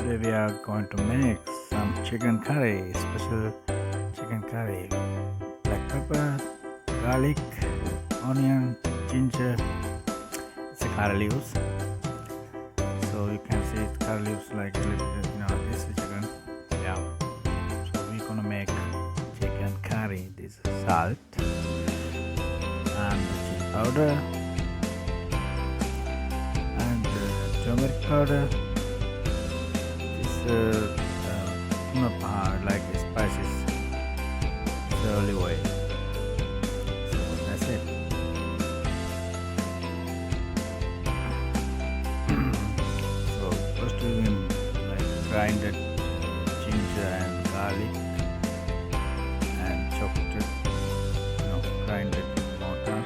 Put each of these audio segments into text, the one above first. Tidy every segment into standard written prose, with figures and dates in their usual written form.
Today we are going to make some chicken curry, special chicken curry. Black pepper, garlic, onion, ginger. It's a curry leaves. So you can see it's curry leaves like a little bit, this is chicken. Yeah. So we're gonna make chicken curry. This is salt and chili powder and turmeric powder. Like spices, the olive oil. So that's it. So first we will grinded ginger and garlic and chopped it, grinded mortar.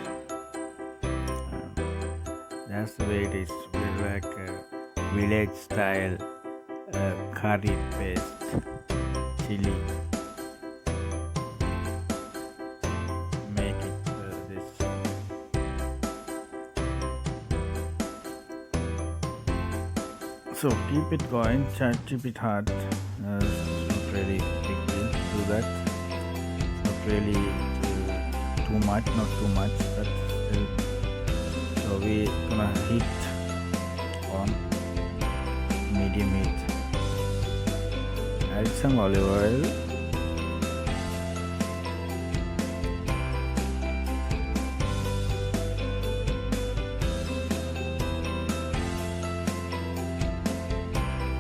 That's the way it is. We're like a village style curry paste. Chili, make it this. So keep it going, keep it hard. It's not really big deal to do that. It's not really too much, not too much, but still. So we gonna heat on medium heat. Add some olive oil.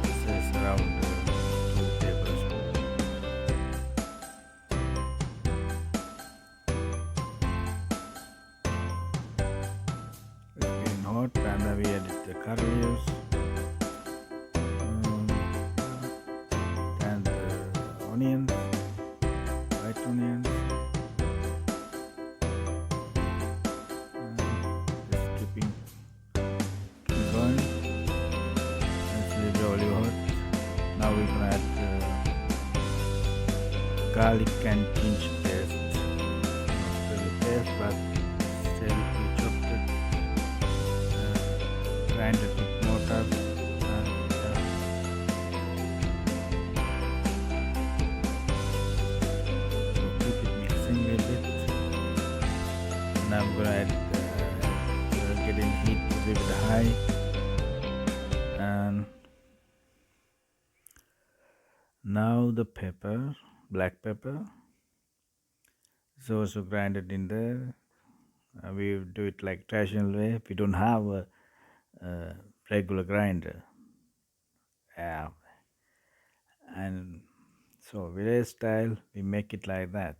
This is around 2 tablespoons. It's getting hot, and then we added the curry leaves. Onions, white onions, just keeping going. Let's leave the olive hot. Now we're gonna add garlic and ginger paste. Not really paste, but still we chopped it, grinded with mortar. I'm gonna add, get in heat a little bit high, and now the pepper, black pepper, is also grinded in there. We do it like traditional way. We don't have a regular grinder, and so village style we make it like that.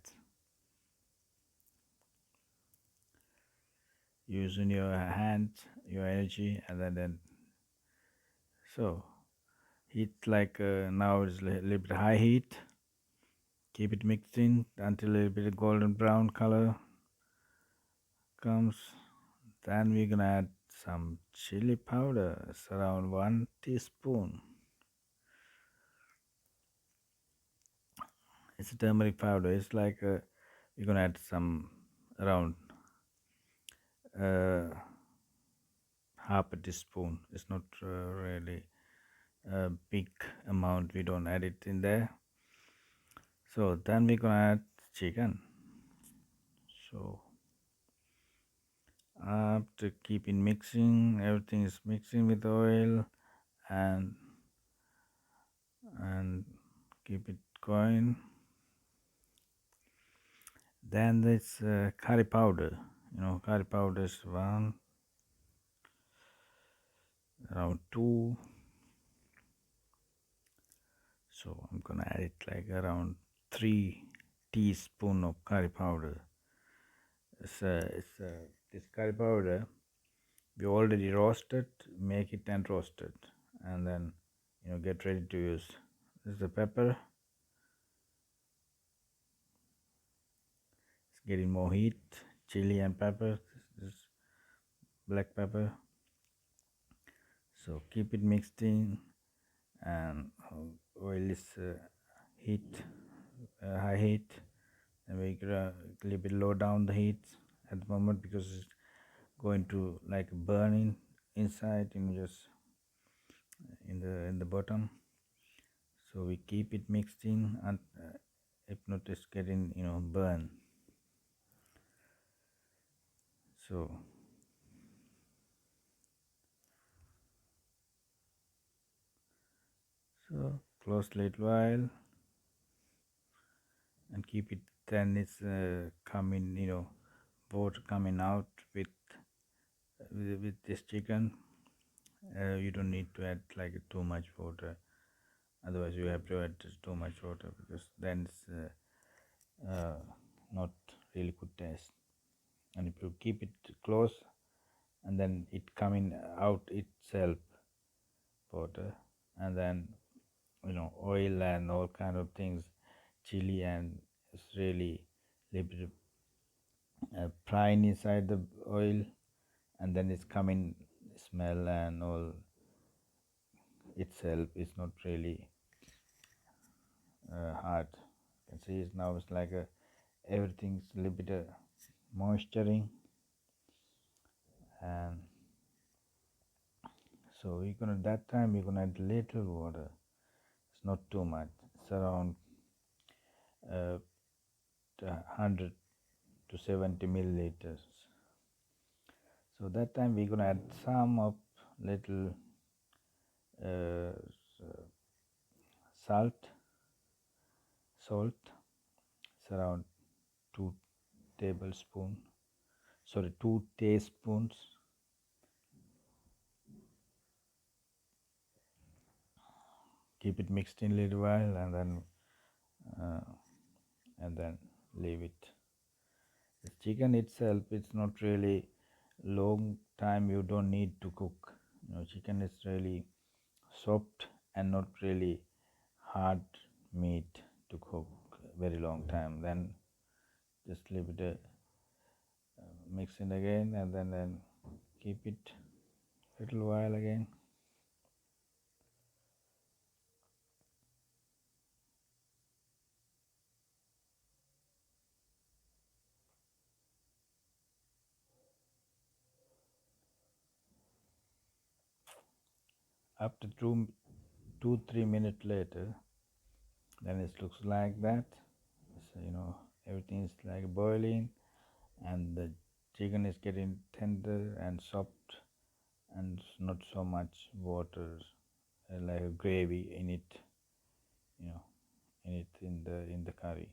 Using your hand, your energy, and then so heat like now it's a little bit high heat. Keep it mixing until a little bit golden brown color comes. Then we're gonna add some chili powder. It's around 1 teaspoon. It's a turmeric powder. It's like we're gonna add some around uh, half a teaspoon. It's not really a big amount. We don't add it in there. So then we're gonna add chicken. So after keeping mixing, everything is mixing with oil and keep it going. Then this curry powder. Curry powder is around 2. So I'm gonna add it like around 3 teaspoon of curry powder. This curry powder we already roasted. Make it and roast it, and then get ready to use. This is the pepper. It's getting more heat. Chili and pepper. This is black pepper. So keep it mixed in, and oil is high heat, and we a little bit low down the heat at the moment because it's going to burn inside, just in the bottom. So we keep it mixed in, and if not, it's getting burn. So close little while and keep it. Then it's coming, water coming out with this chicken. You don't need to add like too much water. Otherwise, you have to add too much water, because then it's not really good taste. And if you keep it close, and then it coming out itself water, and then oil and all kind of things, chili, and it's really little bit frying inside the oil, and then it's coming smell and all itself. It's not really hard. You can see it's now it's like everything's a little bit moisturing, and so that time we're gonna add little water. It's not too much. It's around 100 to 70 milliliters. So that time we're gonna add some of little uh, salt. It's around 2 teaspoons. Keep it mixed in a little while, and then leave it. The chicken itself, it's not really long time. You don't need to cook. Chicken is really soft and not really hard meat to cook very long time. Then just leave it mix it again, and then keep it little while again. After 2-3 minutes later, then it looks like that. So, everything is like boiling, and the chicken is getting tender and soft, and not so much water, like a gravy in it, in the curry.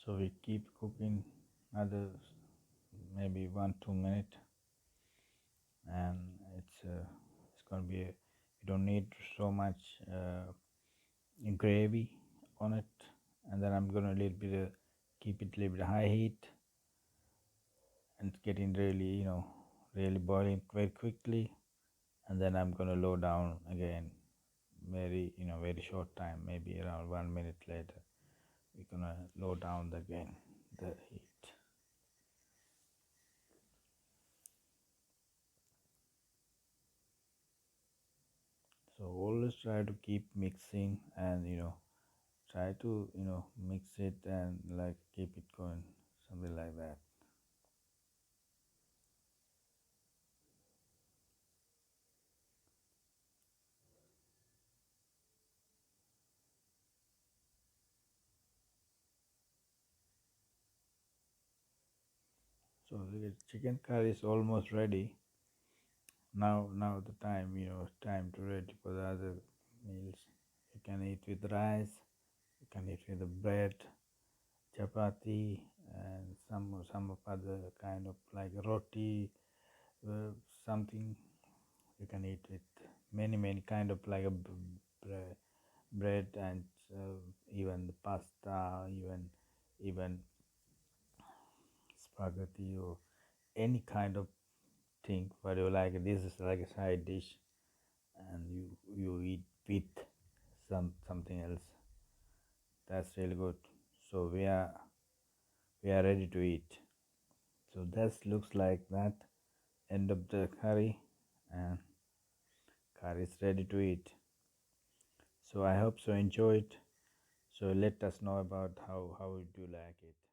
So we keep cooking another maybe 1-2 minutes, and it's gonna be you don't need so much gravy on it. And then I'm gonna keep it a little bit high heat, and it's getting really boiling very quickly. And then I'm gonna low down again, very short time, maybe around 1 minute later. We're gonna low down again the heat. So always try to keep mixing, and try to mix it, and like keep it going, something like that. So the chicken curry is almost ready. Now the time, time to ready for the other meals. You can eat with rice, you can eat with the bread, chapati, and some of other kind of like roti, something. You can eat with many kind of like a bread, and even the pasta, even spaghetti, or any kind of thing what you like. This is like a side dish, and you eat with something else. That's really good. So we are we are ready to eat. So this looks like that end of the curry, and curry is ready to eat. So I hope so enjoy it. So let us know about how do you like it.